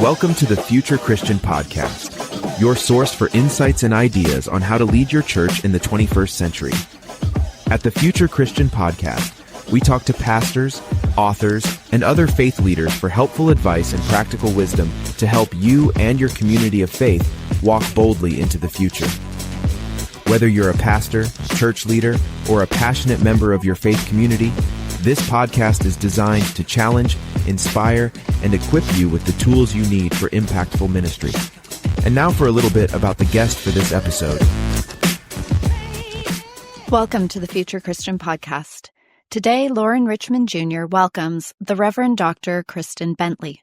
Welcome to the Future Christian Podcast, your source for insights and ideas on how to lead your church in the 21st century. At the Future Christian Podcast, we talk to pastors, authors, and other faith leaders for helpful advice and practical wisdom to help you and your community of faith walk boldly into the future. Whether you're a pastor, church leader, or a passionate member of your faith community, this podcast is designed to challenge, inspire, and equip you with the tools you need for impactful ministry. And now for a little bit about the guest for this episode. Welcome to the Future Christian Podcast. Today, Loren Richmond Jr. welcomes the Reverend Dr. Kris Bentley.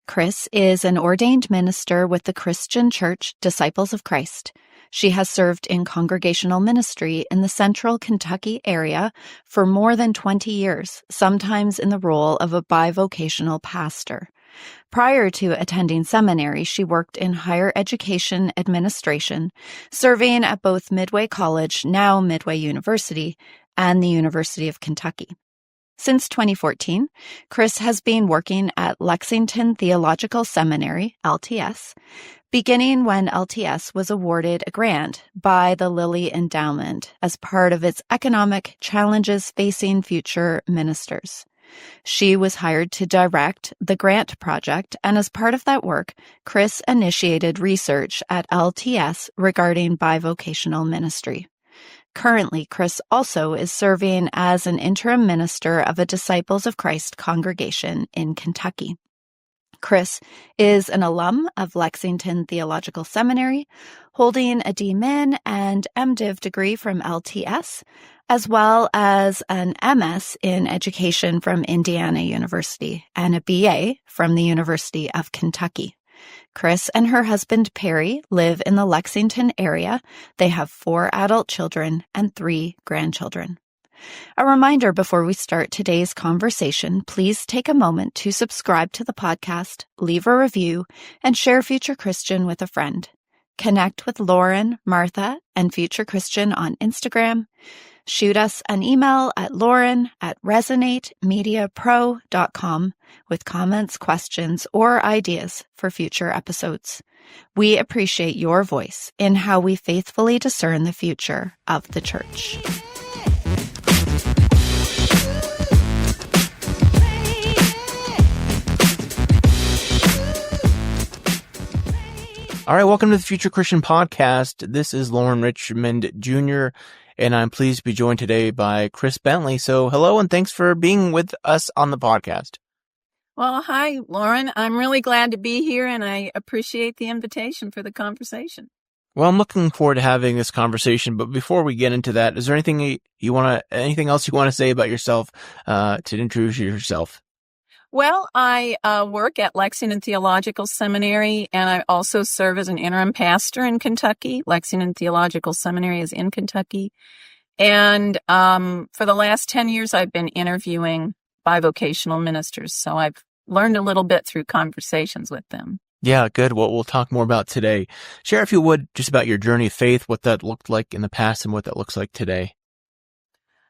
Kris is an ordained minister with the Christian Church Disciples of Christ. She has served in congregational ministry in the central Kentucky area for more than 20 years, sometimes in the role of a bivocational pastor. Prior to attending seminary, she worked in higher education administration, serving at both Midway College, now Midway University, and the University of Kentucky. Since 2014, Kris has been working at Lexington Theological Seminary, LTS, beginning when LTS was awarded a grant by the Lilly Endowment as part of its economic challenges facing future ministers. She was hired to direct the grant project, and as part of that work, Kris initiated research at LTS regarding bivocational ministry. Currently, Kris also is serving as an interim minister of a Disciples of Christ congregation in Kentucky. Kris is an alum of Lexington Theological Seminary, holding a D.Min. and MDiv degree from LTS, as well as an MS in education from Indiana University and a BA from the University of Kentucky. Kris and her husband Perry live in the Lexington area. They have 4 adult children and 3 grandchildren. A reminder before we start today's conversation, please take a moment to subscribe to the podcast, leave a review, and share Future Christian with a friend. Connect with Loren, Martha, and Future Christian on Instagram. Shoot us an email at loren@resonatemediapro.com with comments, questions, or ideas for future episodes. We appreciate your voice in how we faithfully discern the future of the church. All right, welcome to the Future Christian Podcast. This is Loren Richmond Jr., and I'm pleased to be joined today by Kris Bentley. So hello, and thanks for being with us on the podcast. Well, hi, Loren. I'm really glad to be here, and I appreciate the invitation for the conversation. Well, I'm looking forward to having this conversation, but before we get into that, is there anything else you want to say about yourself to introduce yourself? Well, I work at Lexington Theological Seminary, and I also serve as an interim pastor in Kentucky. Lexington Theological Seminary is in Kentucky. And for the last 10 years, I've been interviewing bivocational ministers, so I've learned a little bit through conversations with them. Yeah, good. Well, we'll talk more about today. Share, if you would, just about your journey of faith, what that looked like in the past and what that looks like today.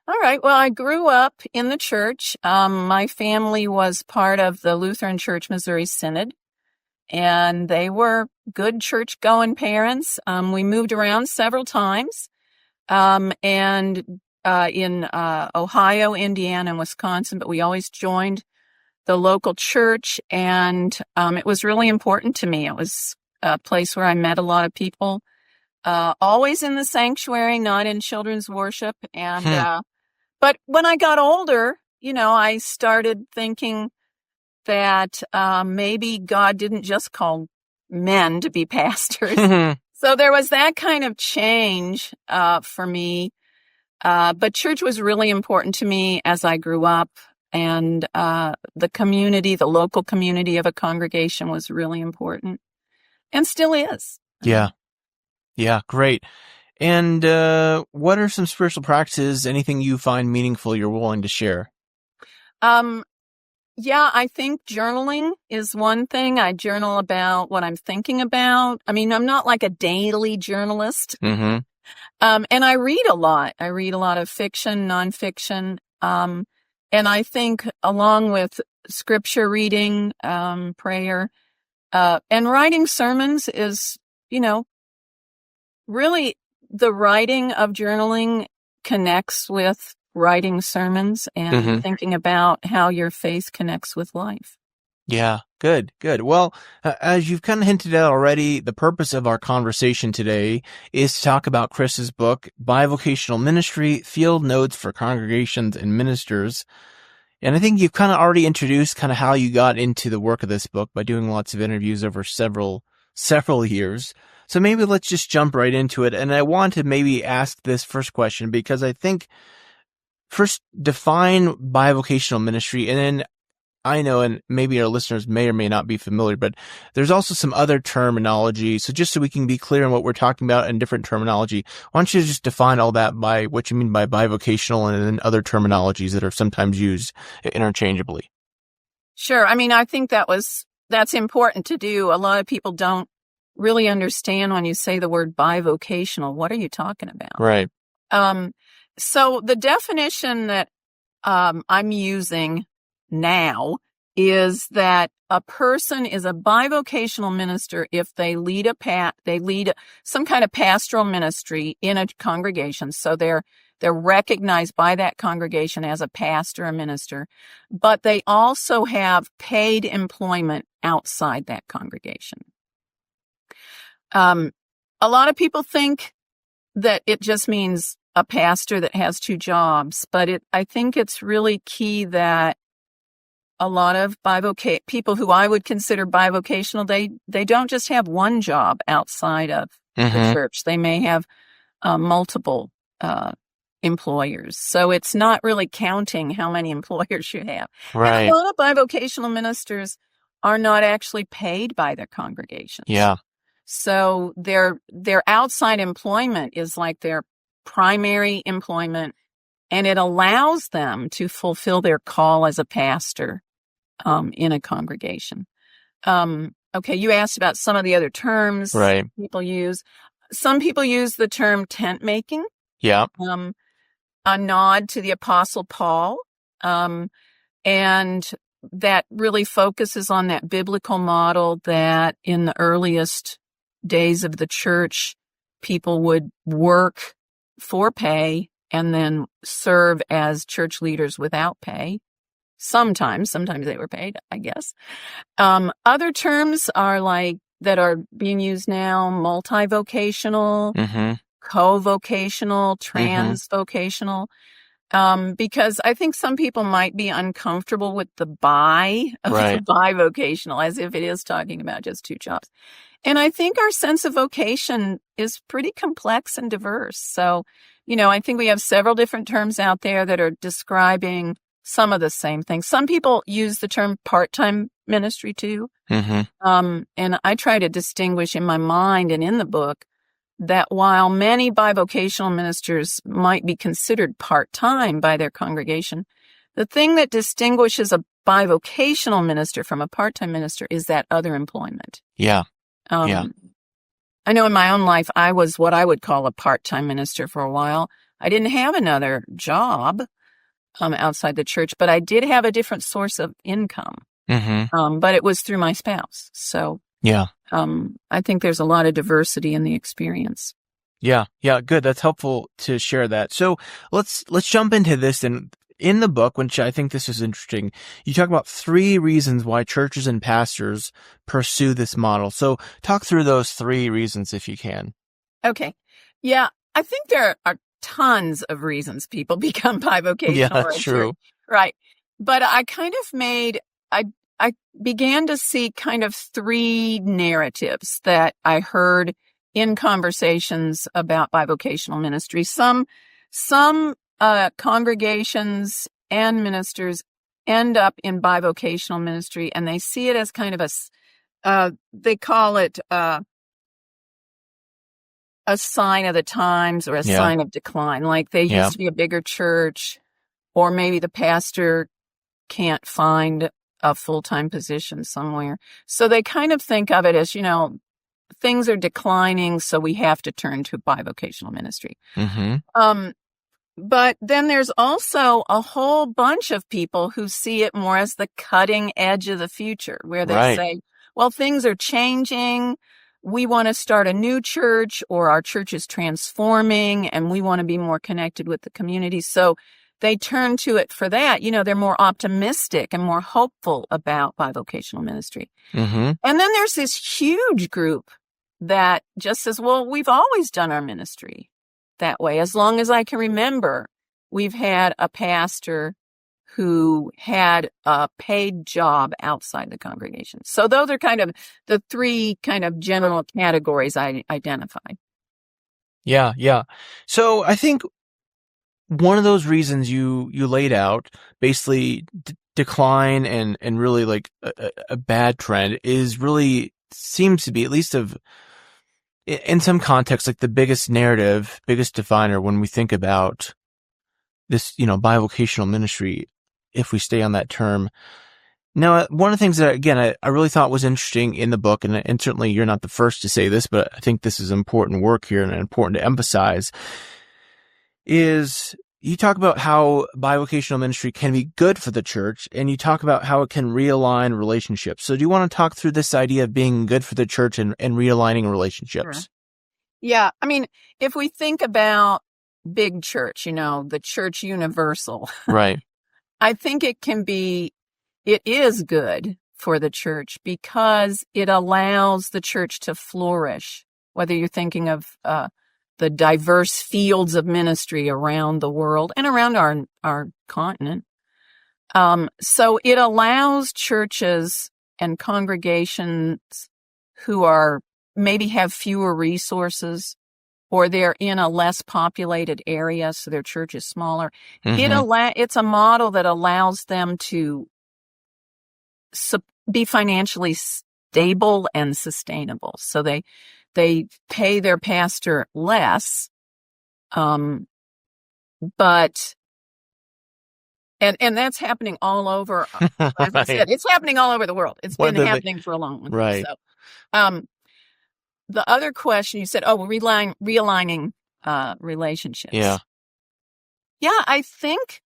All right. Well, I grew up in the church. My family was part of the Lutheran Church Missouri Synod, and they were good church-going parents. We moved around several times, and in Ohio, Indiana, and Wisconsin, but we always joined the local church, and it was really important to me. It was a place where I met a lot of people, always in the sanctuary, not in children's worship, and but when I got older, I started thinking that maybe God didn't just call men to be pastors. So there was that kind of change for me. But church was really important to me as I grew up. And the local community of a congregation was really important and still is. Yeah. Yeah, great. And what are some spiritual practices, anything you find meaningful you're willing to share? Yeah, I think journaling is one thing. I journal about what I'm thinking about. I mean, I'm not like a daily journalist. Mm-hmm. And I read a lot. I read a lot of fiction, nonfiction. And I think along with scripture reading, prayer, And writing sermons is, really the writing of journaling connects with writing sermons and thinking about how your faith connects with life. Yeah, good. Well, as you've kind of hinted at already, the purpose of our conversation today is to talk about Kris's book, Bivocational Ministry, Field Notes for Congregations and Ministers. And I think you've kind of already introduced kind of how you got into the work of this book by doing lots of interviews over several years. So maybe let's just jump right into it. And I want to maybe ask this first question because I think first define bivocational ministry, and then I know, and maybe our listeners may or may not be familiar, but there's also some other terminology. So just so we can be clear on what we're talking about and different terminology, why don't you just define all that by what you mean by bivocational and then other terminologies that are sometimes used interchangeably? Sure. I mean, I think that's important to do. A lot of people don't really understand when you say the word bivocational. What are you talking about? Right. So the definition that I'm using now is that a person is a bivocational minister if they lead some kind of pastoral ministry in a congregation. So they're recognized by that congregation as a pastor or minister, but they also have paid employment outside that congregation. A lot of people think that it just means a pastor that has two jobs, but I think it's really key that a lot of people who I would consider bivocational, they don't just have one job outside of the church. They may have multiple employers. So it's not really counting how many employers you have. Right. And a lot of bivocational ministers are not actually paid by their congregations. Yeah. So their outside employment is like their primary employment, and it allows them to fulfill their call as a pastor in a congregation. Okay, you asked about some of the other terms people use. Some people use the term tent making. Yeah. A nod to the Apostle Paul. And that really focuses on that biblical model that in the earliest days of the church, people would work for pay and then serve as church leaders without pay. Sometimes they were paid, I guess. Other terms are that are being used now, multivocational, co-vocational, transvocational, because I think some people might be uncomfortable with the bivocational, as if it is talking about just two jobs. And I think our sense of vocation is pretty complex and diverse. So, I think we have several different terms out there that are describing some of the same things. Some people use the term part-time ministry too. And I try to distinguish in my mind and in the book that while many bivocational ministers might be considered part-time by their congregation, the thing that distinguishes a bivocational minister from a part-time minister is that other employment. Yeah. I know in my own life, I was what I would call a part-time minister for a while. I didn't have another job outside the church, but I did have a different source of income. But it was through my spouse. So yeah, I think there's a lot of diversity in the experience. Yeah, good. That's helpful to share that. So let's jump into this. And in the book, which I think this is interesting, you talk about 3 reasons why churches and pastors pursue this model. So talk through those 3 reasons if you can. Okay. Yeah, I think there are tons of reasons people become bivocational. Yeah, that's true. Right. But I kind of I began to see kind of 3 narratives that I heard in conversations about bivocational ministry. Some congregations and ministers end up in bivocational ministry, and they see it as kind of they call it a sign of the times or a sign of decline. Like they used to be a bigger church, or maybe the pastor can't find a full-time position somewhere. So they kind of think of it as, things are declining, so we have to turn to bivocational ministry. But then there's also a whole bunch of people who see it more as the cutting edge of the future, where they say, well, things are changing. We want to start a new church, or our church is transforming and we want to be more connected with the community. So they turn to it for that. They're more optimistic and more hopeful about bivocational ministry. Mm-hmm. And then there's this huge group that just says, well, we've always done our ministry that way. As long as I can remember, we've had a pastor who had a paid job outside the congregation. So those are kind of the three kind of general categories I identified. Yeah, yeah. So I think one of those reasons you laid out, basically decline and really like a bad trend, is really seems to be, at least in some context, like the biggest narrative, biggest definer when we think about this, bivocational ministry, if we stay on that term. Now, one of the things that, again, I really thought was interesting in the book, and certainly you're not the first to say this, but I think this is important work here and important to emphasize, is you talk about how bivocational ministry can be good for the church, and you talk about how it can realign relationships. So do you want to talk through this idea of being good for the church and realigning relationships? Sure. Yeah. I mean, if we think about big church, the church universal, Right. I think it is good for the church because it allows the church to flourish, whether you're thinking of the diverse fields of ministry around the world and around our continent. So it allows churches and congregations who maybe have fewer resources, or they're in a less populated area, so their church is smaller. Mm-hmm. It's a model that allows them to be financially stable and sustainable. So they pay their pastor less, but and that's happening all over. As I said, it's happening all over the world. It's been happening for a long time. Right. So, the other question you said, realigning relationships. Yeah. Yeah, I think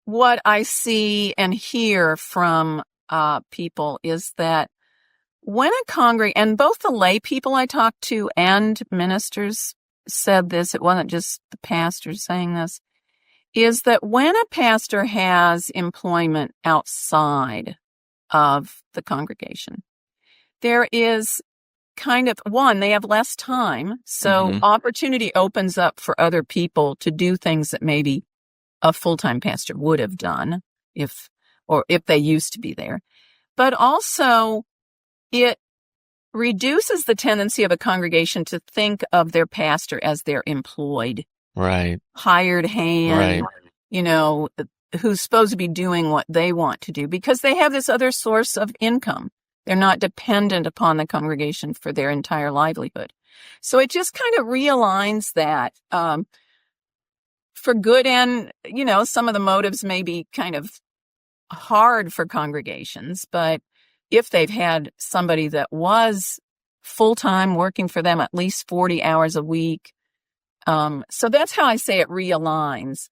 what I see and hear from people is that when and both the lay people I talked to and ministers said this, it wasn't just the pastors saying this, is that when a pastor has employment outside of the congregation, there is kind of, they have less time, so opportunity opens up for other people to do things that maybe a full-time pastor would have done if they used to be there. But also, it reduces the tendency of a congregation to think of their pastor as their employed, hired hand, who's supposed to be doing what they want to do, because they have this other source of income. They're not dependent upon the congregation for their entire livelihood. So it just kind of realigns that for good, and, some of the motives may be kind of hard for congregations, but if they've had somebody that was full-time working for them at least 40 hours a week. So that's how I say it realigns.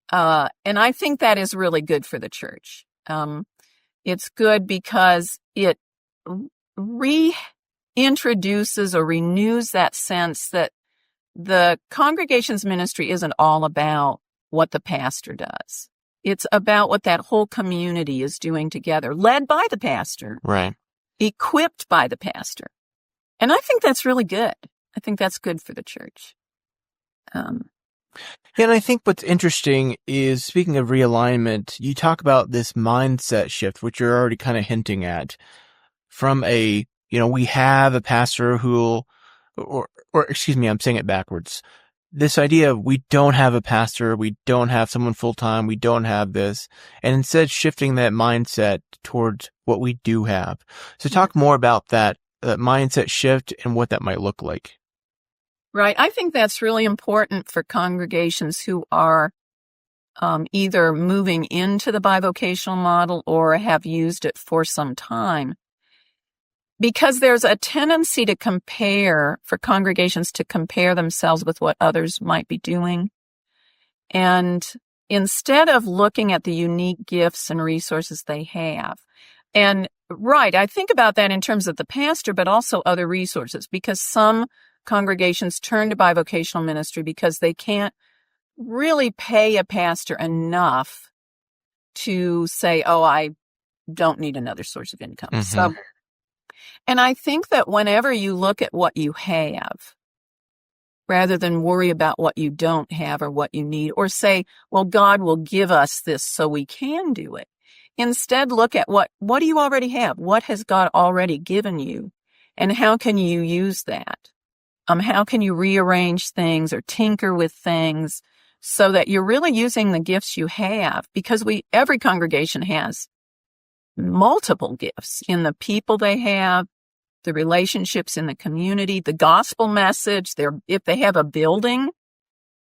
And I think that is really good for the church. It's good because it reintroduces or renews that sense that the congregation's ministry isn't all about what the pastor does. It's about what that whole community is doing together, led by the pastor, equipped by the pastor. And I think that's really good. I think that's good for the church. And I think what's interesting is, speaking of realignment, you talk about this mindset shift, which you're already kind of hinting at, from we have a pastor who, or excuse me, I'm saying it backwards. This idea of we don't have a pastor, we don't have someone full-time, we don't have this, and instead shifting that mindset towards what we do have. So talk more about that mindset shift and what that might look like. Right. I think that's really important for congregations who are either moving into the bivocational model or have used it for some time. Because there's a tendency for congregations to compare themselves with what others might be doing. And instead of looking at the unique gifts and resources they have, and Right. I think about that in terms of the pastor, but also other resources, because some congregations turn to bivocational ministry because they can't really pay a pastor enough to say, oh, I don't need another source of income. Mm-hmm. So, and I think that whenever you look at what you have, rather than worry about what you don't have or what you need, or say, well, God will give us this so we can do it. Instead, look at what do you already have? What has God already given you? And how can you use that? How can you rearrange things or tinker with things so that you're really using the gifts you have? Because every congregation has multiple gifts in the people they have, the relationships in the community, the gospel message, if they have a building,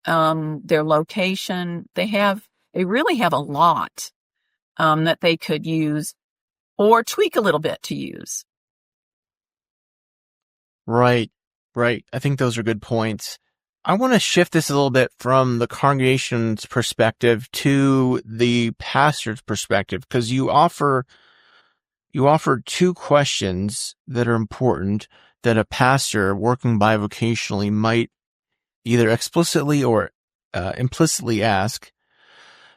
their location, they really have a lot that they could use or tweak a little bit to use. Right. I think those are good points. I want to shift this a little bit from the congregation's perspective to the pastor's perspective, because you offer two questions that are important that a pastor working bivocationally might either explicitly or implicitly ask.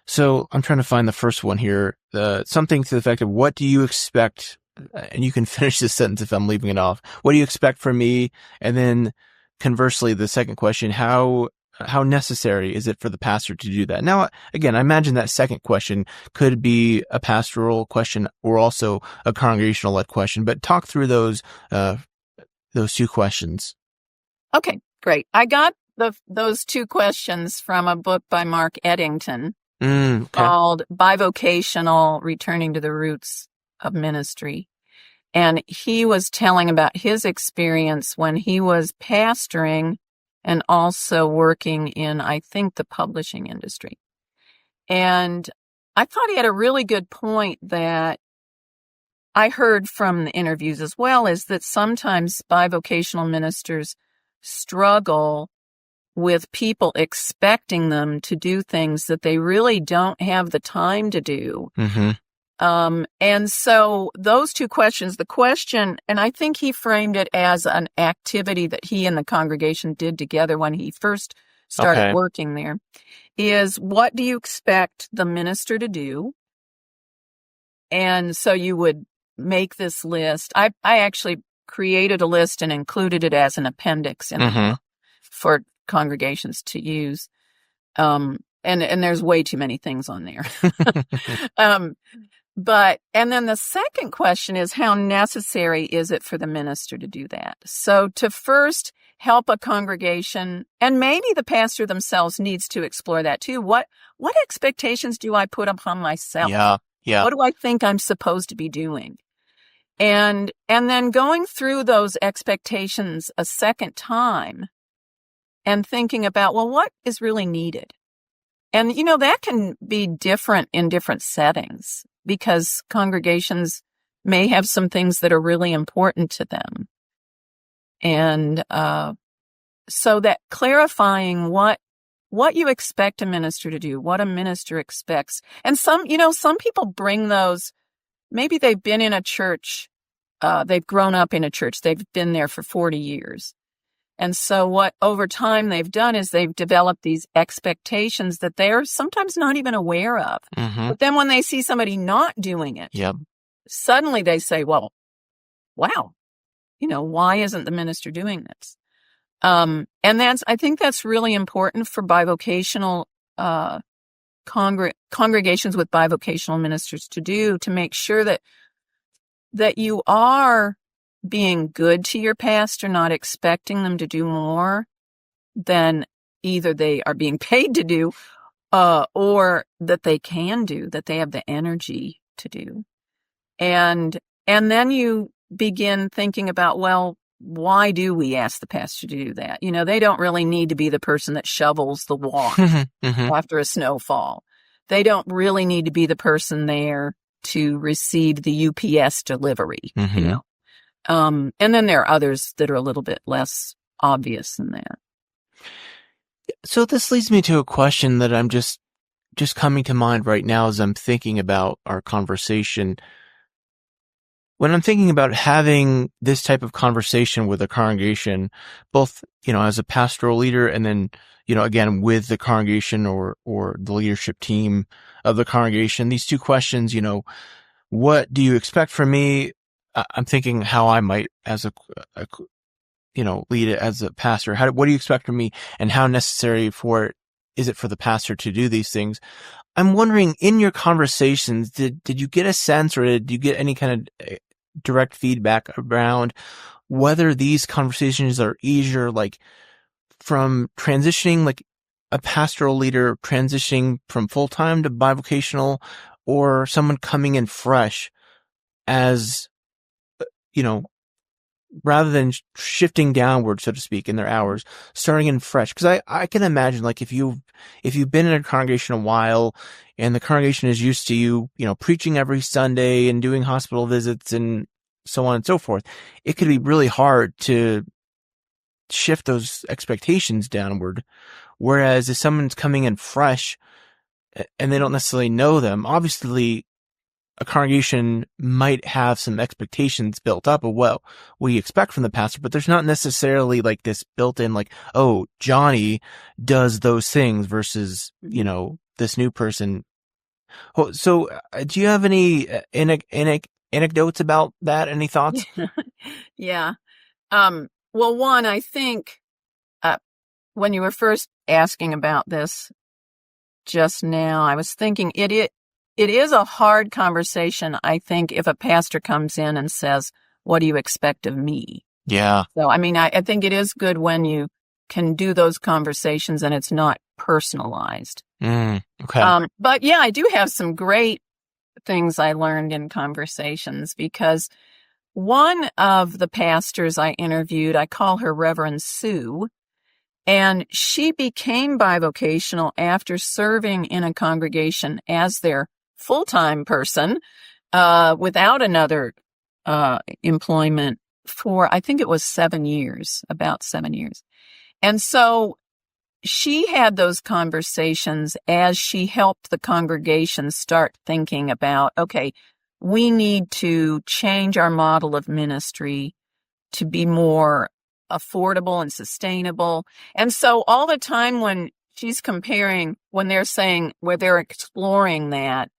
So I'm trying to find the first one here. Something to the effect of, what do you expect? And you can finish this sentence if I'm leaving it off. What do you expect from me? And then conversely, the second question, how necessary is it for the pastor to do that? Now, again, I imagine that second question could be a pastoral question or also a congregational-led question, but talk through those two questions. Okay, great. I got those two questions from a book by Mark Eddington called Bivocational: Returning to the Roots of Ministry. And he was telling about his experience when he was pastoring and also working in, I think, the publishing industry. And I thought he had a really good point that I heard from the interviews as well, is that sometimes bivocational ministers struggle with people expecting them to do things that they really don't have the time to do. Mm-hmm. And so those two questions, the question, and I think he framed it as an activity that he and the congregation did together when he first started working there, is what do you expect the minister to do? And so you would make this list. I actually created a list and included it as an appendix for congregations to use. And there's way too many things on there. And then the second question is, how necessary is it for the minister to do that? So to first help a congregation, and maybe the pastor themselves needs to explore that too. What expectations do I put upon myself? Yeah. What do I think I'm supposed to be doing? And then going through those expectations a second time and thinking about, well, what is really needed? And, that can be different in different settings, because congregations may have some things that are really important to them. And so that clarifying what you expect a minister to do, what a minister expects. And some people bring those, maybe they've been in a church, they've grown up in a church, they've been there for 40 years. And so what over time they've done is they've developed these expectations that they're sometimes not even aware of. Mm-hmm. But then when they see somebody not doing it, suddenly they say, well, wow, why isn't the minister doing this? And I think that's really important for bivocational congregations with bivocational ministers to do, to make sure that you are being good to your pastor, not expecting them to do more than either they are being paid to do, or that they can do, that they have the energy to do. And then you begin thinking about, well, why do we ask the pastor to do that? They don't really need to be the person that shovels the walk after a snowfall. They don't really need to be the person there to receive the UPS delivery, And then there are others that are a little bit less obvious than that. So this leads me to a question that I'm just coming to mind right now as I'm thinking about our conversation. when I'm thinking about having this type of conversation with a congregation, both, as a pastoral leader and then, again, with the congregation or the leadership team of the congregation, these two questions, what do you expect from me? I'm thinking how I might, as a lead it as a pastor. What do you expect from me, and how necessary is it for the pastor to do these things? I'm wondering, in your conversations, did you get a sense, or did you get any kind of direct feedback around whether these conversations are easier, like from transitioning, like a pastoral leader transitioning from full-time to bivocational, or someone coming in fresh as, rather than shifting downward, so to speak, in their hours, starting in fresh? Because I can imagine, like, if you've been in a congregation a while and the congregation is used to you, preaching every Sunday and doing hospital visits and so on and so forth, it could be really hard to shift those expectations downward. Whereas if someone's coming in fresh and they don't necessarily know them, obviously a congregation might have some expectations built up of what we expect from the pastor, but there's not necessarily like this built in, like, oh, Johnny does those things versus, this new person. So do you have any anecdotes about that? Any thoughts? Yeah. Well, one, I think, when you were first asking about this just now, I was thinking it is a hard conversation, I think, if a pastor comes in and says, what do you expect of me? Yeah. So, I think it is good when you can do those conversations and it's not personalized. Okay. But yeah, I do have some great things I learned in conversations, because one of the pastors I interviewed, I call her Reverend Sue, and she became bivocational after serving in a congregation as their full-time person, without another employment for, I think it was about 7 years. And so she had those conversations as she helped the congregation start thinking about, okay, we need to change our model of ministry to be more affordable and sustainable. And so all the time when she's comparing, when they're saying, where they're exploring that,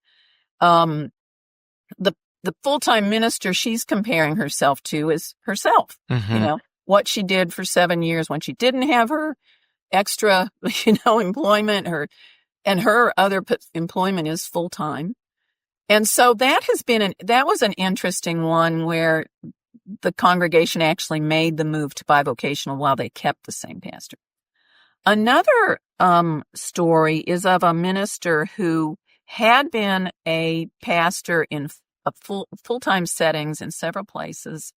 the full-time minister she's comparing herself to is herself. Mm-hmm. What she did for 7 years when she didn't have her extra, employment, her other employment is full-time. And so that was an interesting one, where the congregation actually made the move to bivocational while they kept the same pastor. Another story is of a minister who had been a pastor in full-time settings in several places.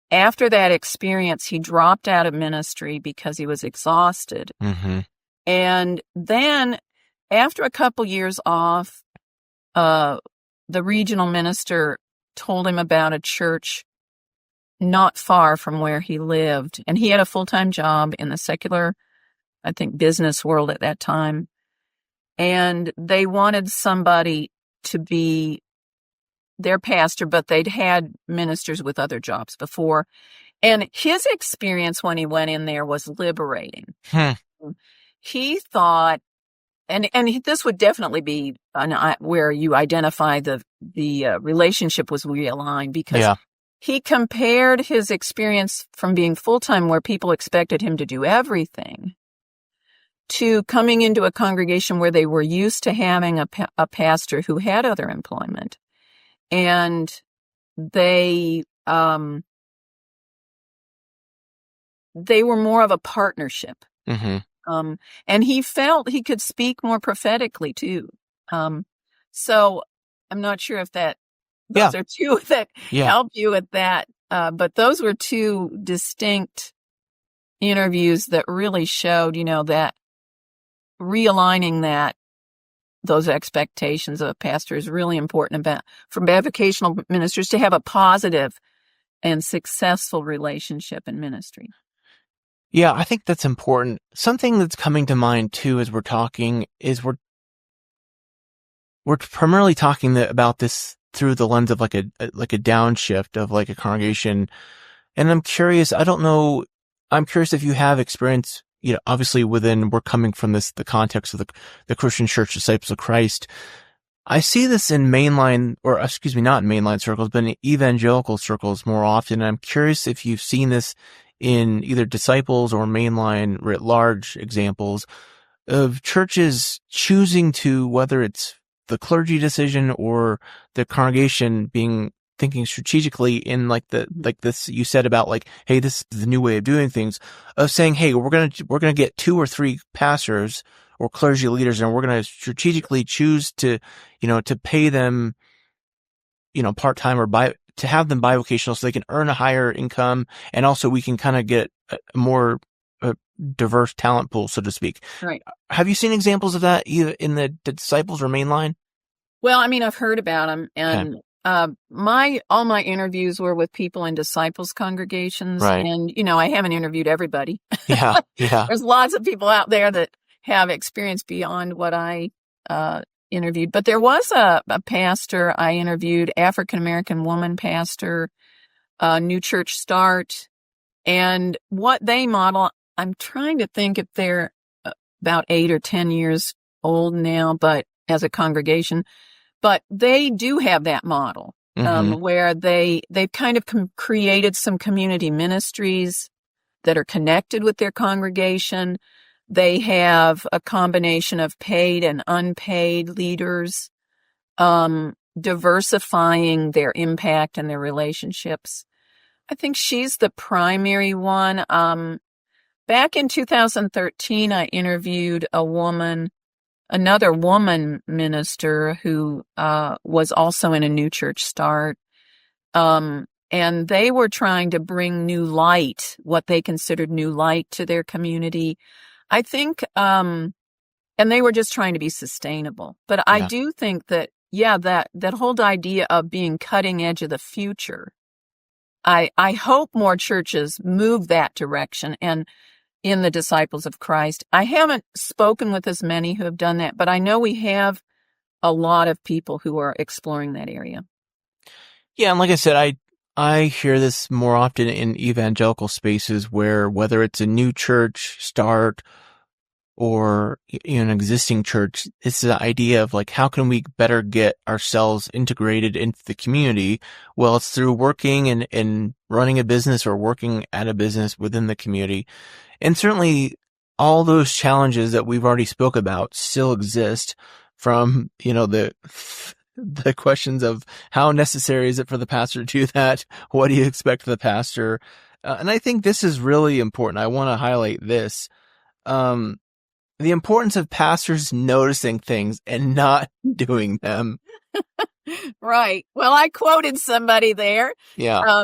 After that experience, he dropped out of ministry because he was exhausted. Mm-hmm. And then after a couple years off, the regional minister told him about a church not far from where he lived. And he had a full-time job in the secular, I think, business world at that time. And they wanted somebody to be their pastor, but they'd had ministers with other jobs before. And his experience when he went in there was liberating. He thought, and this would definitely be where you identify the relationship was realigned, because he compared his experience from being full-time, where people expected him to do everything, to coming into a congregation where they were used to having a pastor who had other employment. And they were more of a partnership. Mm-hmm. And he felt he could speak more prophetically too. So I'm not sure if those are two that help you with that. But those were two distinct interviews that really showed, that realigning those expectations of a pastor is really important for bivocational ministers to have a positive and successful relationship in ministry. Yeah, I think that's important. Something that's coming to mind too as we're talking is we're primarily talking about this through the lens of like a downshift of like a congregation. And I'm curious, I'm curious if you have experience, obviously we're coming from the context of the Christian Church Disciples of Christ. I see this in not in mainline circles, but in evangelical circles more often. I'm curious if you've seen this in either disciples or mainline writ large examples of churches choosing to, whether it's the clergy decision or the congregation thinking strategically in like this you said about like, hey, this is the new way of doing things, of saying, hey, we're going to get 2 or 3 pastors or clergy leaders, and we're going to strategically choose to pay them, part-time or to have them bivocational so they can earn a higher income. And also we can kind of get a more diverse talent pool, so to speak. Right. Have you seen examples of that either in the disciples or mainline? Well, I mean, I've heard about them, and all my interviews were with people in disciples congregations, right. And I haven't interviewed everybody. Yeah. There's lots of people out there that have experience beyond what I interviewed, but there was a pastor I interviewed, African American woman pastor, new church start, and what they model. I'm trying to think if they're about 8 or 10 years old now, but as a congregation, but they do have that model, where they've kind of created some community ministries that are connected with their congregation. They have a combination of paid and unpaid leaders, diversifying their impact and their relationships. I think she's the primary one. Back in 2013, I interviewed another woman minister who was also in a new church start. And they were trying to bring new light, what they considered new light, to their community. I think, and they were just trying to be sustainable. But I do think that, that whole idea of being cutting edge of the future, I hope more churches move that direction. And in the Disciples of Christ, I haven't spoken with as many who have done that, but I know we have a lot of people who are exploring that area. Yeah, and like I said, I hear this more often in evangelical spaces where, whether it's a new church start or an existing church, it's the idea of like, how can we better get ourselves integrated into the community? Well, it's through working and running a business or working at a business within the community. And certainly all those challenges that we've already spoke about still exist, from, the questions of how necessary is it for the pastor to do that? What do you expect of the pastor? And I think this is really important. I want to highlight this. The importance of pastors noticing things and not doing them. Right. Well, I quoted somebody there. Yeah.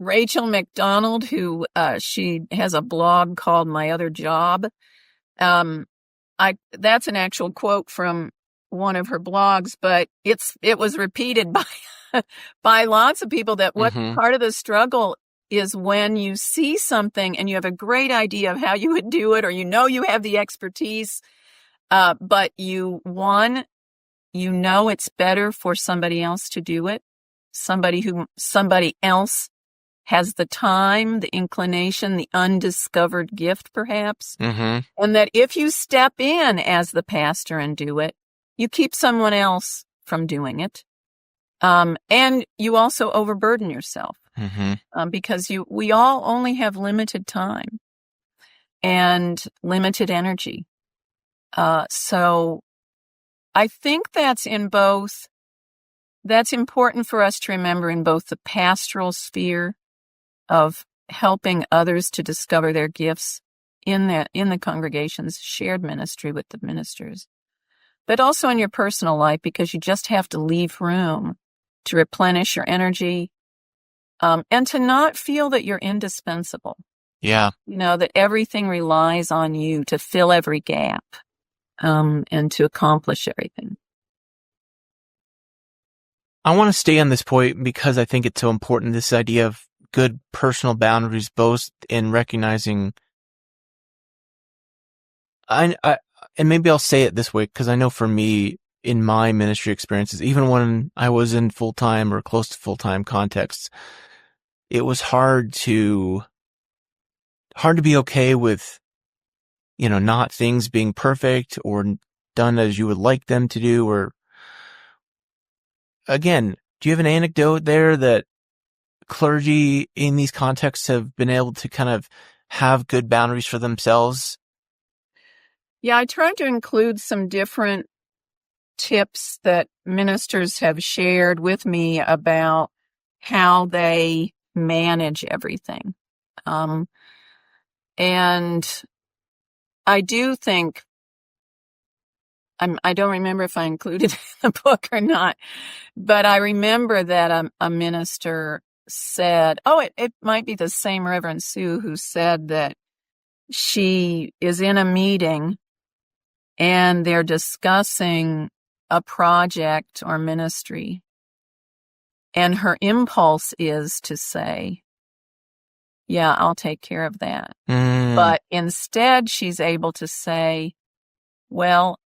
Rachel McDonald, who she has a blog called My Other Job. That's an actual quote from one of her blogs, but it was repeated by lots of people, that what part of the struggle is when you see something and you have a great idea of how you would do it, or you have the expertise, but it's better for somebody else to do it, somebody else has the time, the inclination, the undiscovered gift, perhaps. And that if you step in as the pastor and do it, you keep someone else from doing it. And you also overburden yourself, because we all only have limited time and limited energy. So I think that's important for us to remember in both the pastoral sphere of helping others to discover their gifts in the congregation's shared ministry with the ministers, but also in your personal life, because you just have to leave room to replenish your energy, and to not feel that you're indispensable. Yeah. That everything relies on you to fill every gap, and to accomplish everything. I want to stay on this point because I think it's so important, this idea of good personal boundaries, both in recognizing, and maybe I'll say it this way, because I know for me, in my ministry experiences, even when I was in full-time or close to full-time contexts, it was hard to be okay with, not things being perfect or done as you would like them to do. Or again, do you have an anecdote there that clergy in these contexts have been able to kind of have good boundaries for themselves? Yeah, I tried to include some different tips that ministers have shared with me about how they manage everything. And I do think, I don't remember if I included it in the book or not, but I remember that a minister said, it might be the same Reverend Sue who said that she is in a meeting and they're discussing a project or ministry, and her impulse is to say, yeah, I'll take care of that. But instead she's able to say, well,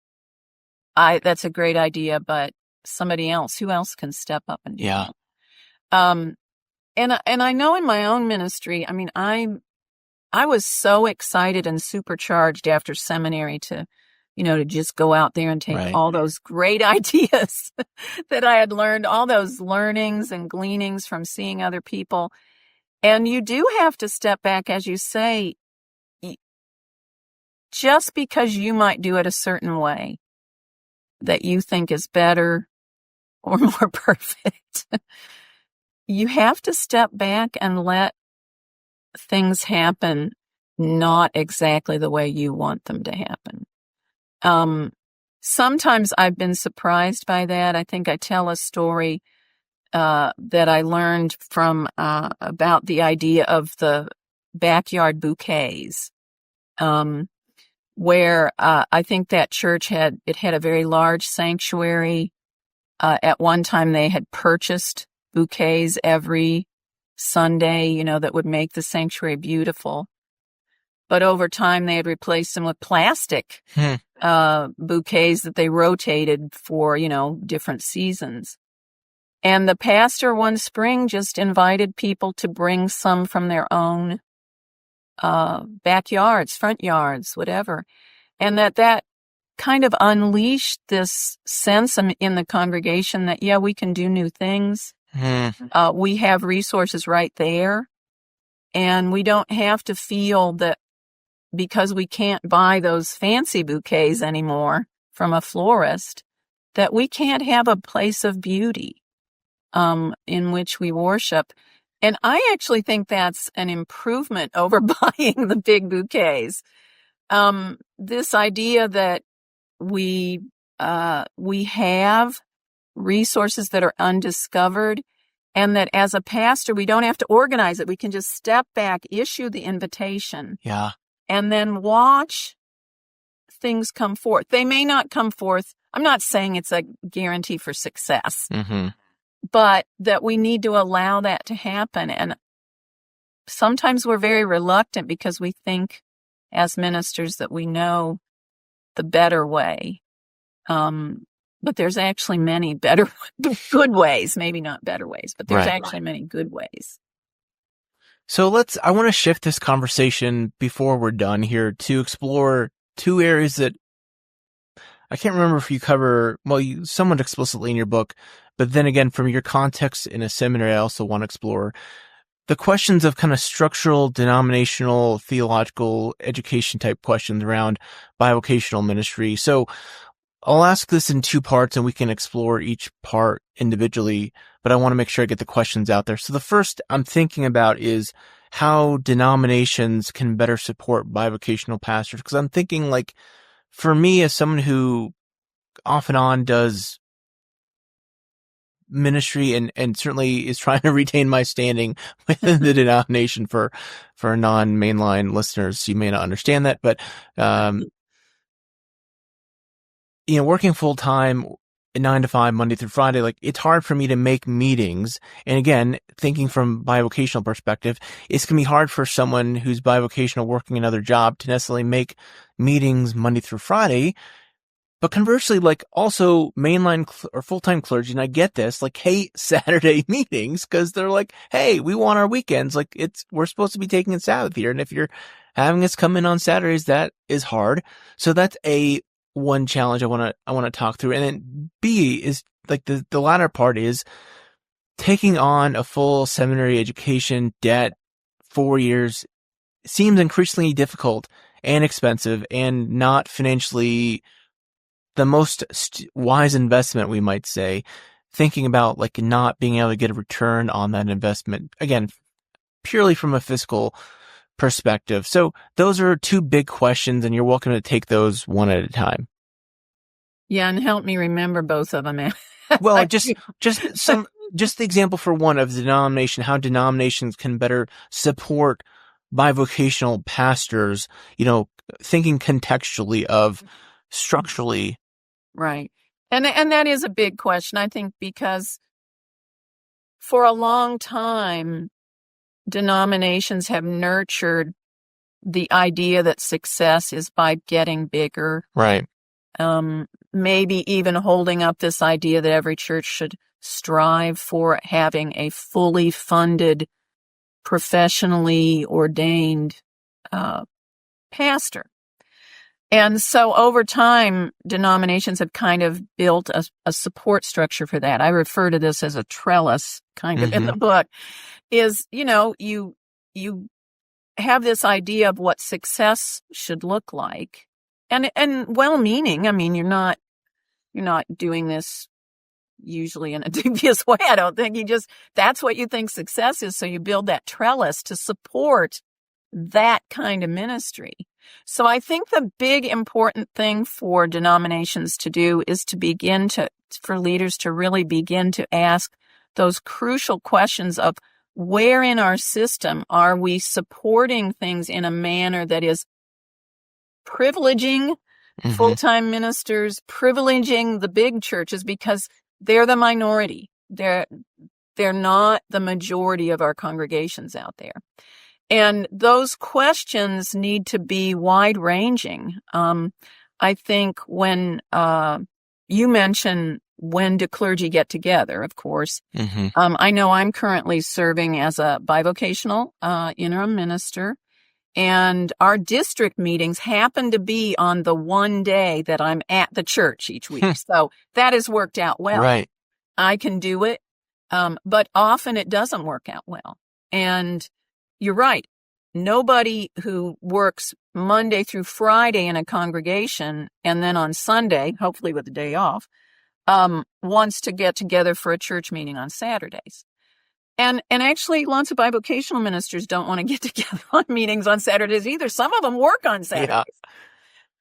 that's a great idea, but who else can step up and do that? And I know in my own ministry, I was so excited and supercharged after seminary to just go out there and take all those great ideas that I had learned, all those learnings and gleanings from seeing other people. And you do have to step back, as you say, just because you might do it a certain way that you think is better or more perfect. You have to step back and let things happen not exactly the way you want them to happen. Sometimes I've been surprised by that. I think I tell a story that I learned from about the idea of the backyard bouquets, where I think that church had a very large sanctuary. At one time, they had purchased bouquets every Sunday, that would make the sanctuary beautiful. But over time, they had replaced them with plastic bouquets that they rotated for, different seasons. And the pastor one spring just invited people to bring some from their own backyards, front yards, whatever. And that kind of unleashed this sense in the congregation that, we can do new things. We have resources right there. And we don't have to feel that because we can't buy those fancy bouquets anymore from a florist, that we can't have a place of beauty in which we worship. And I actually think that's an improvement over buying the big bouquets. This idea that we have resources that are undiscovered, and that as a pastor, we don't have to organize it. We can just step back, issue the invitation, and then watch things come forth. They may not come forth. I'm not saying it's a guarantee for success, but that we need to allow that to happen. And sometimes we're very reluctant because we think as ministers that we know the better way. But there's actually many good ways, maybe not better ways, but there's actually many good ways. So I want to shift this conversation before we're done here to explore two areas that I can't remember if you cover, you somewhat explicitly in your book, but then again, from your context in a seminary, I also want to explore the questions of kind of structural, denominational, theological, education type questions around bivocational ministry. So I'll ask this in two parts and we can explore each part individually, but I want to make sure I get the questions out there. So the first I'm thinking about is how denominations can better support bivocational pastors. Because I'm thinking, for me, as someone who off and on does ministry and certainly is trying to retain my standing within the denomination for non-mainline listeners, you may not understand that, but working full time 9 to 5, Monday through Friday, it's hard for me to make meetings. And again, thinking from bivocational perspective, it's going to be hard for someone who's bivocational working another job to necessarily make meetings Monday through Friday. But conversely, like also mainline or full-time clergy, and I get this, like hate Saturday meetings because they're like, hey, we want our weekends. Like we're supposed to be taking a Sabbath here. And if you're having us come in on Saturdays, that is hard. So that's one challenge I want to talk through. And then B is like the latter part is taking on a full seminary education debt, 4 years, seems increasingly difficult and expensive and not financially the most wise investment, we might say, thinking about like not being able to get a return on that investment, again, purely from a fiscal perspective. So those are two big questions, and you're welcome to take those one at a time. Yeah, and help me remember both of them. Well, just the example for one of the denomination, how denominations can better support bivocational pastors, thinking contextually of structurally. Right. And that is a big question, I think, because for a long time, denominations have nurtured the idea that success is by getting bigger. Right. Maybe even holding up this idea that every church should strive for having a fully funded, professionally ordained pastor. And so over time, denominations have kind of built a support structure for that. I refer to this as a trellis kind of in the book, is, you have this idea of what success should look like. And well-meaning, I mean, you're not doing this usually in a dubious way, I don't think. That's what you think success is. So you build that trellis to support that kind of ministry. So I think the big important thing for denominations to do is for leaders to really begin to ask those crucial questions of where in our system are we supporting things in a manner that is privileging full-time ministers, privileging the big churches because they're the minority. They're not the majority of our congregations out there. And those questions need to be wide-ranging. I think when you mention when do clergy get together, of course. I know I'm currently serving as a bivocational interim minister, and our district meetings happen to be on the one day that I'm at the church each week. So that has worked out well. Right. I can do it, but often it doesn't work out well. And you're right. Nobody who works Monday through Friday in a congregation and then on Sunday, hopefully with a day off, wants to get together for a church meeting on Saturdays. And actually, lots of bivocational ministers don't want to get together on meetings on Saturdays either. Some of them work on Saturdays.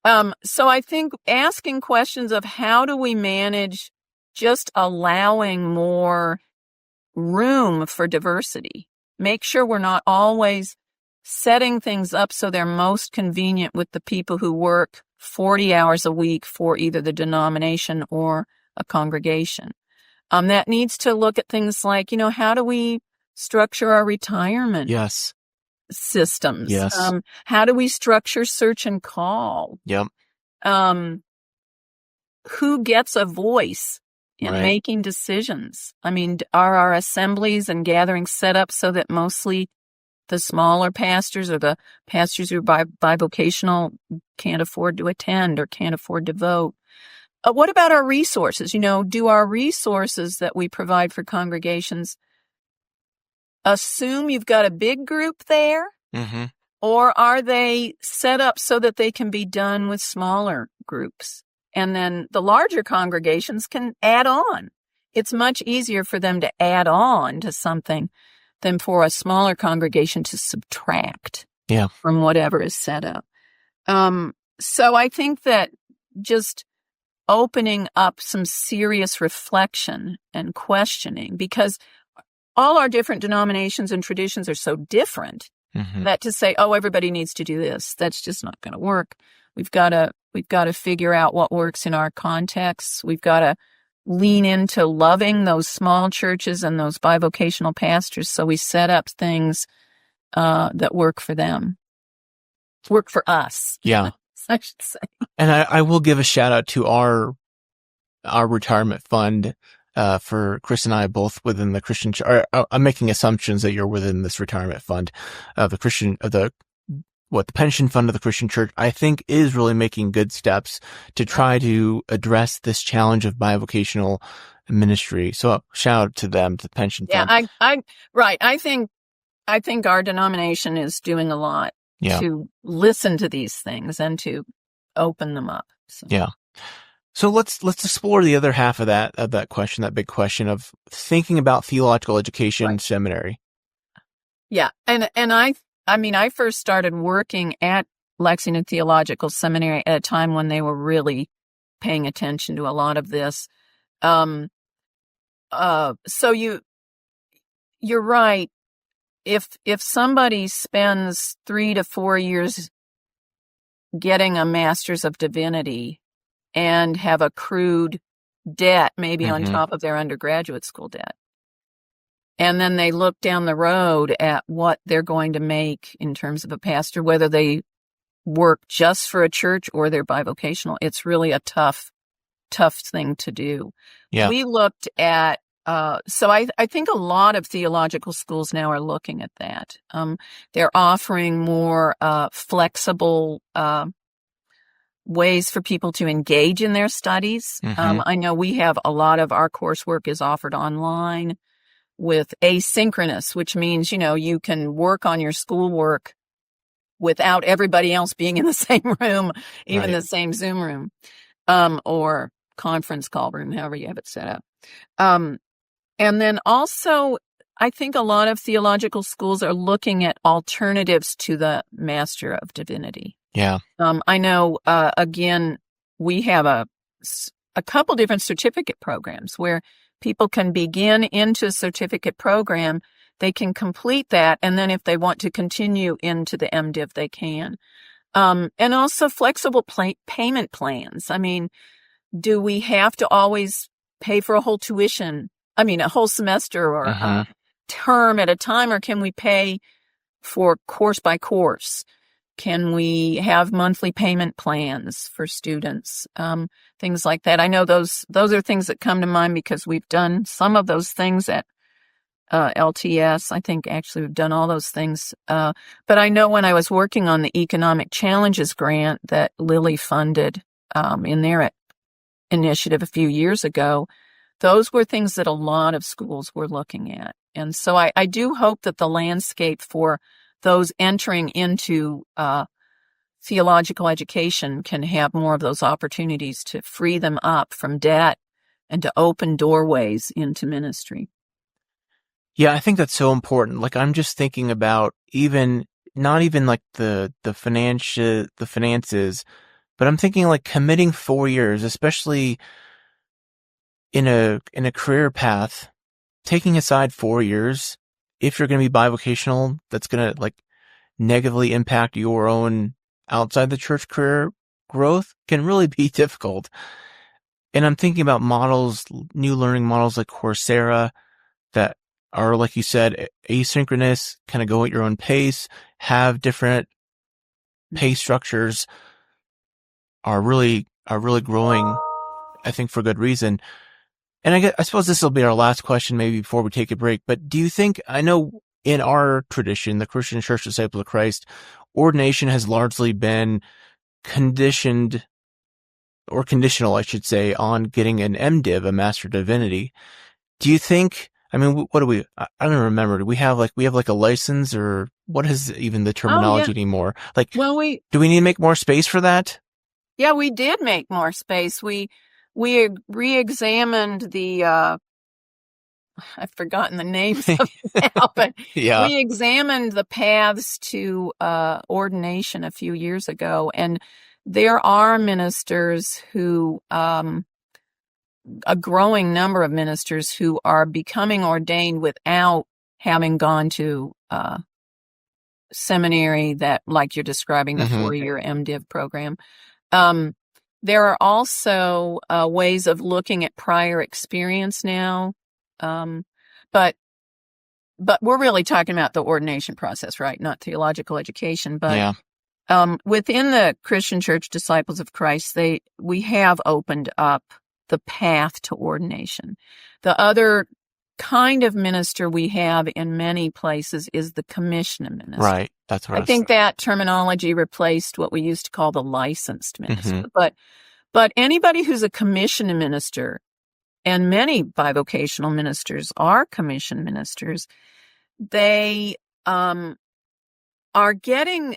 Yeah. So I think asking questions of how do we manage just allowing more room for diversity, make sure we're not always setting things up so they're most convenient with the people who work 40 hours a week for either the denomination or a congregation. That needs to look at things like, how do we structure our retirement systems? Yes. How do we structure search and call? Yep. Who gets a voice in making decisions? I mean, are our assemblies and gatherings set up so that mostly the smaller pastors or the pastors who are bivocational can't afford to attend or can't afford to vote? What about our resources? Do our resources that we provide for congregations assume you've got a big group there? Or are they set up so that they can be done with smaller groups? And then the larger congregations can add on. It's much easier for them to add on to something than for a smaller congregation to subtract from whatever is set up. So I think that just opening up some serious reflection and questioning, because all our different denominations and traditions are so different that to say, oh, everybody needs to do this, that's just not going to work. We've got to figure out what works in our contexts. We've got to lean into loving those small churches and those bivocational pastors, so we set up things that work for them, work for us. Yeah. I should say. And I will give a shout out to our retirement fund, for Kris and I both within the Christian church. I'm making assumptions that you're within this retirement fund, the pension fund of the Christian church, I think is really making good steps to try to address this challenge of bivocational ministry. So shout out to them, to the pension fund. Right. I think our denomination is doing a lot to listen to these things and to open them up. So. Yeah. So let's explore the other half of that question, that big question of thinking about theological education in seminary. Yeah. And I first started working at Lexington Theological Seminary at a time when they were really paying attention to a lot of this. So you're right. If somebody spends 3 to 4 years getting a Master's of Divinity and have accrued debt, maybe on top of their undergraduate school debt, and then they look down the road at what they're going to make in terms of a pastor, whether they work just for a church or they're bivocational, it's really a tough thing to do. Yeah. We looked at, so I think a lot of theological schools now are looking at that. They're offering more flexible ways for people to engage in their studies. I know we have a lot of our coursework is offered online with asynchronous, which means, you can work on your schoolwork without everybody else being in the same room, even the same Zoom room, or conference call room, however you have it set up. And then also, I think a lot of theological schools are looking at alternatives to the Master of Divinity. Yeah. I know, again, we have a couple different certificate programs where people can begin into a certificate program. They can complete that. And then if they want to continue into the MDiv, they can. And also flexible payment plans. I mean, do we have to always pay for a whole tuition? I mean, a whole semester or a term at a time, or can we pay for course by course? Can we have monthly payment plans for students? Things like that. I know those are things that come to mind because we've done some of those things at LTS. I think actually we've done all those things. But I know when I was working on the Economic Challenges grant that Lilly funded in their initiative a few years ago, those were things that a lot of schools were looking at. And so I do hope that the landscape for those entering into theological education can have more of those opportunities to free them up from debt and to open doorways into ministry. Yeah, I think that's so important. Like, I'm just thinking about not even like the finances, but I'm thinking like committing 4 years, especially in a career path, taking aside 4 years, if you're going to be bivocational, that's going to like negatively impact your own outside the church career growth, can really be difficult. And I'm thinking about new learning models like Coursera that are, like you said, asynchronous, kind of go at your own pace, have different pay structures, are really growing, I think, for good reason. And I suppose this will be our last question maybe before we take a break, but do you think, I know in our tradition, the Christian Church Disciples of Christ, ordination has largely been conditional, I should say, on getting an MDiv, a Master of Divinity. Do you think, I mean, what do we, I don't remember, do we have like a license, or what is even the terminology anymore? Like, do we need to make more space for that? Yeah, we did make more space. We re-examined the, I've forgotten the names of it now, but we examined the paths to ordination a few years ago, and there are ministers who, a growing number of ministers who are becoming ordained without having gone to seminary that, like you're describing, the 4-year MDiv program. There are also ways of looking at prior experience now. But we're really talking about the ordination process, right? Not theological education, but Within the Christian Church Disciples of Christ, we have opened up the path to ordination. The other kind of minister we have in many places is the commissioned minister. Right. That's what I think that terminology replaced what we used to call the licensed minister. But anybody who's a commissioned minister, and many bivocational ministers are commissioned ministers, they are getting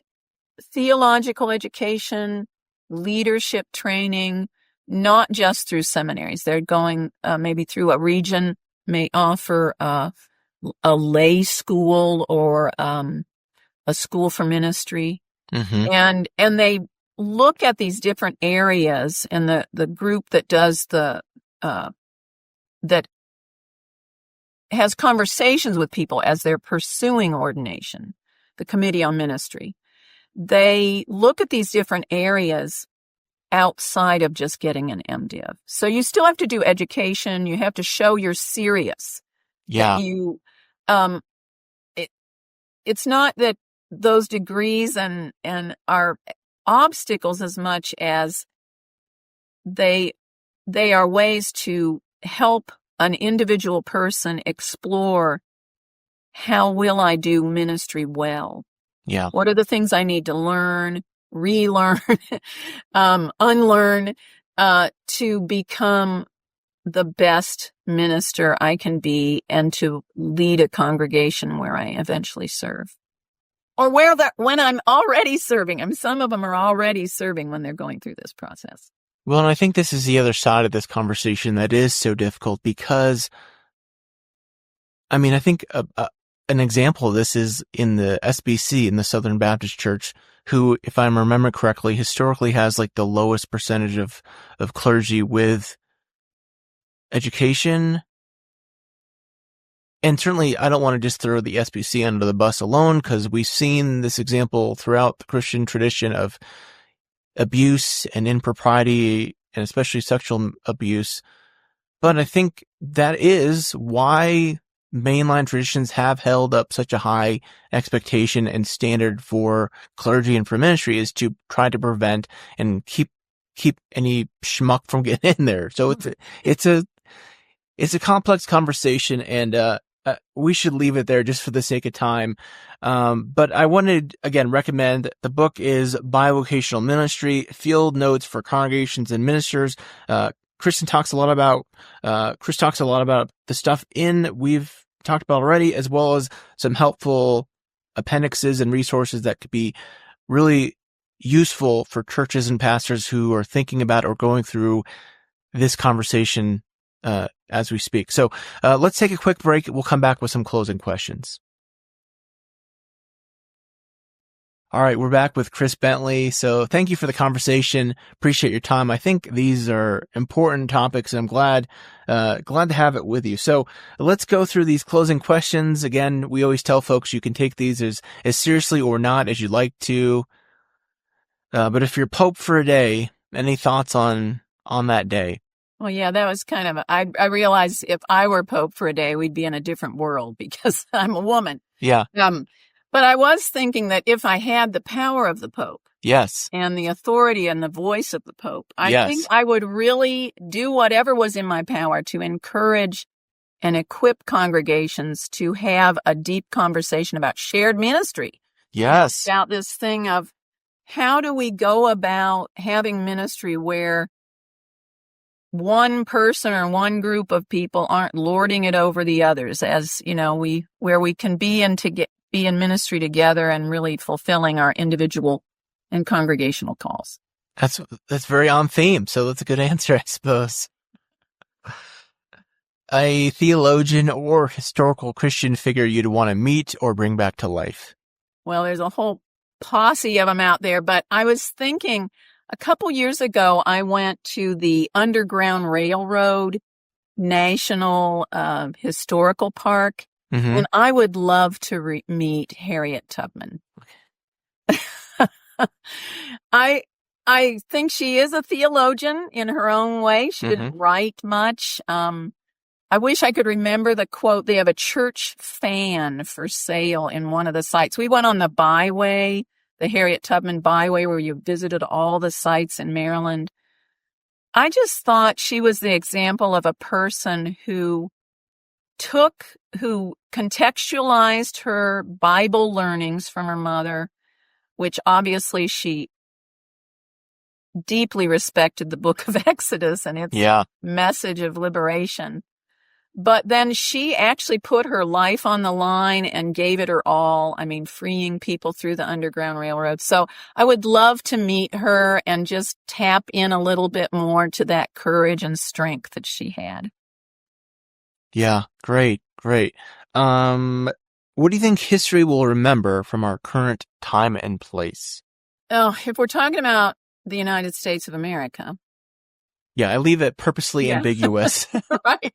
theological education, leadership training, not just through seminaries. They're going maybe through a region, may offer a lay school or a school for ministry. And they look at these different areas, and the group that does that has conversations with people as they're pursuing ordination, the Committee on Ministry. They look at these different areas outside of just getting an MDiv. So you still have to do education. You have to show you're serious. Yeah. You, it's not that those degrees and are obstacles as much as they are ways to help an individual person explore, how will I do ministry well? Yeah. What are the things I need to learn, relearn, unlearn, to become the best minister I can be and to lead a congregation where I eventually serve? Or when I'm already serving. Some of them are already serving when they're going through this process. Well, and I think this is the other side of this conversation that is so difficult because, I mean, I think an example of this is in the SBC, in the Southern Baptist Church, who, if I remember correctly, historically has like the lowest percentage of clergy with education. And certainly, I don't want to just throw the SBC under the bus alone, because we've seen this example throughout the Christian tradition of abuse and impropriety, and especially sexual abuse. But I think that is why mainline traditions have held up such a high expectation and standard for clergy and for ministry, is to try to prevent and keep any schmuck from getting in there. So it's a complex conversation, and we should leave it there just for the sake of time. But I wanted, again, recommend the book is Bivocational Ministry, Field Notes for Congregations and Ministers. Kris talks a lot about the stuff we've talked about already, as well as some helpful appendixes and resources that could be really useful for churches and pastors who are thinking about or going through this conversation as we speak. So let's take a quick break. We'll come back with some closing questions. All right, we're back with Kris Bentley. So thank you for the conversation. Appreciate your time. I think these are important topics, and I'm glad to have it with you. So let's go through these closing questions. Again, we always tell folks you can take these as seriously or not as you'd like to. But if you're Pope for a day, any thoughts on that day? Well, yeah, that was kind of, I realized if I were Pope for a day, we'd be in a different world because I'm a woman. Yeah. But I was thinking that if I had the power of the Pope, yes, and the authority and the voice of the Pope, I yes, think I would really do whatever was in my power to encourage and equip congregations to have a deep conversation about shared ministry. Yes. About this thing of how do we go about having ministry where one person or one group of people aren't lording it over the others, as you know, where we can be in ministry together and really fulfilling our individual and congregational calls. That's very on theme. So that's a good answer, I suppose. A theologian or historical Christian figure you'd want to meet or bring back to life? Well, there's a whole posse of them out there, but I was thinking a couple years ago, I went to the Underground Railroad National Historical Park. Mm-hmm. And I would love to meet Harriet Tubman. I think she is a theologian in her own way. She didn't write much. I wish I could remember the quote. They have a church fan for sale in one of the sites. We went on the byway the Harriet Tubman Byway, where you visited all the sites in Maryland. I just thought she was the example of a person who contextualized her Bible learnings from her mother, which obviously she deeply respected the book of Exodus and its message of liberation. But then she actually put her life on the line and gave it her all. I mean, freeing people through the Underground Railroad. So I would love to meet her and just tap in a little bit more to that courage and strength that she had. Yeah, great. What do you think history will remember from our current time and place? Oh, if we're talking about the United States of America. Yeah, I leave it purposely ambiguous. Right.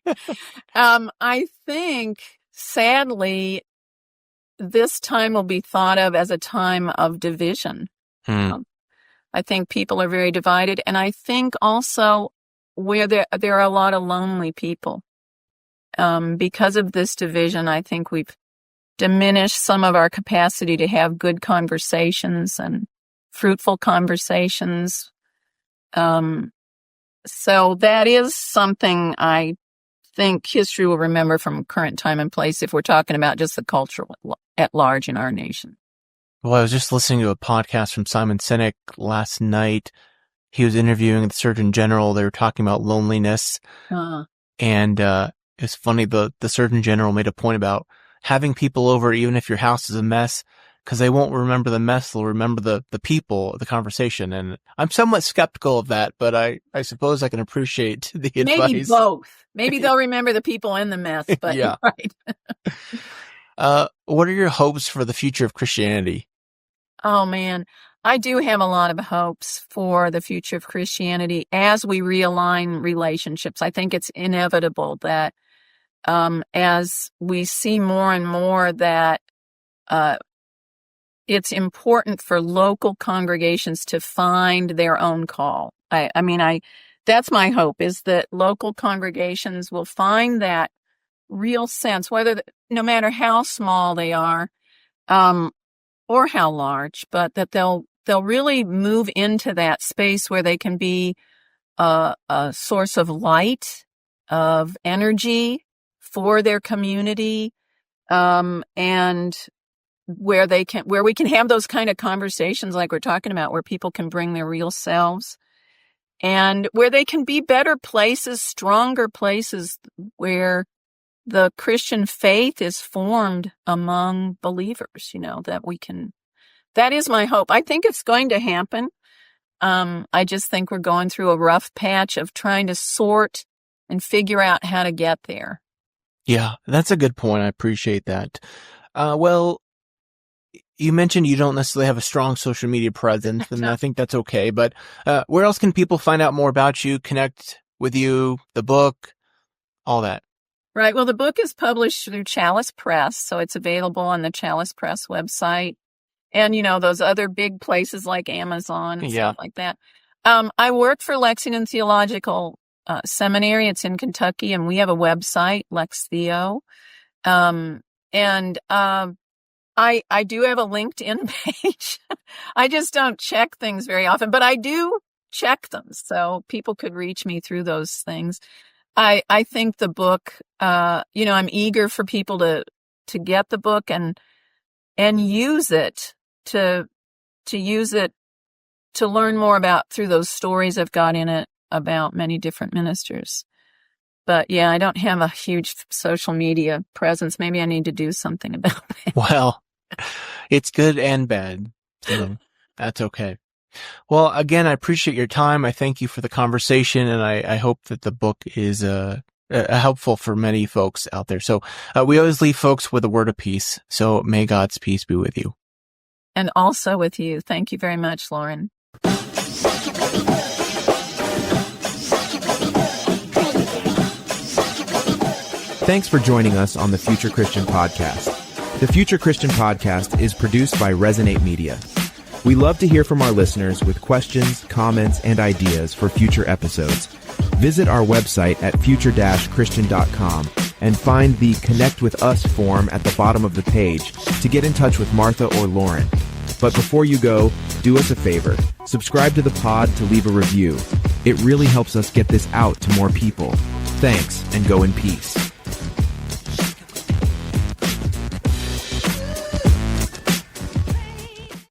I think, sadly, this time will be thought of as a time of division. I think people are very divided. And I think also where there are a lot of lonely people. Because of this division, I think we've diminished some of our capacity to have good conversations and fruitful conversations. So that is something I think history will remember from current time and place if we're talking about just the culture at large in our nation. Well, I was just listening to a podcast from Simon Sinek last night. He was interviewing the Surgeon General. They were talking about loneliness. And it's funny, the Surgeon General made a point about having people over even if your house is a mess, because they won't remember the mess, they'll remember the people, the conversation. And I'm somewhat skeptical of that, but I suppose I can appreciate the advice. Maybe both. Maybe they'll remember the people in the mess, but yeah. Right. What are your hopes for the future of Christianity? Oh, man. I do have a lot of hopes for the future of Christianity as we realign relationships. I think it's inevitable that as we see more and more that it's important for local congregations to find their own call. I mean, that's my hope, is that local congregations will find that real sense, no matter how small they are, or how large, but that they'll really move into that space where they can be a source of light, of energy for their community, and where we can have those kind of conversations like we're talking about, where people can bring their real selves, and where they can be better places, stronger places, where the Christian faith is formed among believers, that is my hope. I think it's going to happen. I just think we're going through a rough patch of trying to sort and figure out how to get there. Yeah, that's a good point. I appreciate that. Well, you mentioned you don't necessarily have a strong social media presence, and I think that's okay. But where else can people find out more about you, connect with you, the book, all that? Right. Well, the book is published through Chalice Press, so it's available on the Chalice Press website. And, those other big places like Amazon and stuff like that. I work for Lexington Theological Seminary. It's in Kentucky, and we have a website, LexTheo. I do have a LinkedIn page. I just don't check things very often, but I do check them. So people could reach me through those things. I think the book, I'm eager for people to get the book and use it to use it to learn more about through those stories I've got in it about many different ministers. But yeah, I don't have a huge social media presence. Maybe I need to do something about it. Well, it's good and bad. So that's okay. Well, again, I appreciate your time. I thank you for the conversation, and I hope that the book is helpful for many folks out there. So we always leave folks with a word of peace. So may God's peace be with you. And also with you. Thank you very much, Loren. Thanks for joining us on the Future Christian Podcast. The Future Christian Podcast is produced by Resonate Media. We love to hear from our listeners with questions, comments, and ideas for future episodes. Visit our website at future-christian.com and find the Connect with Us form at the bottom of the page to get in touch with Martha or Loren. But before you go, do us a favor. Subscribe to the pod to leave a review. It really helps us get this out to more people. Thanks, and go in peace.